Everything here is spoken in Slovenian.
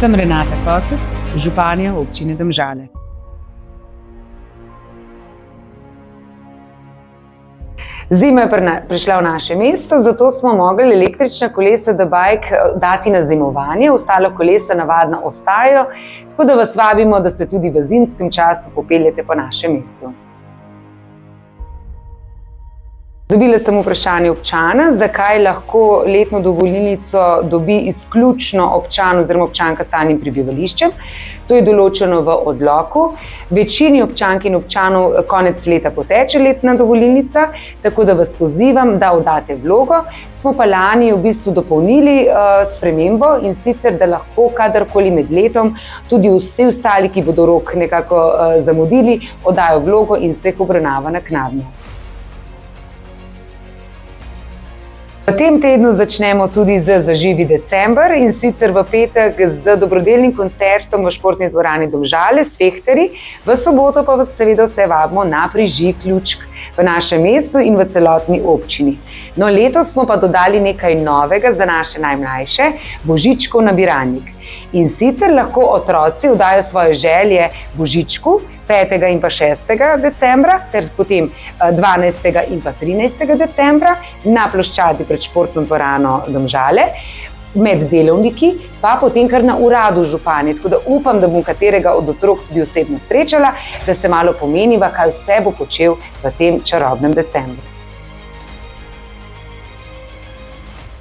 Sem Renata Kosec, županja občine Domžale. Zima je prišla v naše mesto, zato smo mogli električna kolesa D-Bike dati na zimovanje, ostala kolesa navadno ostajajo, tako da vas vabimo, da se tudi v zimskem času popeljete po našem mestu. Dobila sem vprašanje občana, zakaj lahko letno dovolilnico dobi izključno občan oziroma občanka s stalnim prebivališčem. To je določeno v odloku. Večini občank in občanov konec leta poteče letna dovolilnica, tako da vas pozivam, da oddate vlogo. Smo pa lani v bistvu dopolnili spremembo in sicer, da lahko kadarkoli med letom tudi vsi ostali, ki bodo rok nekako zamudili, oddajo vlogo in se jih obravnava naknadno. V tem tednu začnemo tudi z Zaživi december in sicer v petek z dobrodelnim koncertom v športni dvorani Domžale s fehterji, v soboto pa vas seveda vse vabimo na prižig lučk v našem mestu in v celotni občini. No, letos smo pa dodali nekaj novega za naše najmlajše, božičkov nabiralnik. In sicer lahko otroci oddajo svoje želje božičku 5. in pa 6. decembra ter potem 12. in pa 13. decembra na ploščadi pred športno dvorano Domžale, med delovniki, pa potem kar na uradu županje. Tako da upam, da bom katerega od otrok tudi osebno srečala, da se malo pomeniva, kaj vse bo počel v tem čarobnem decembru.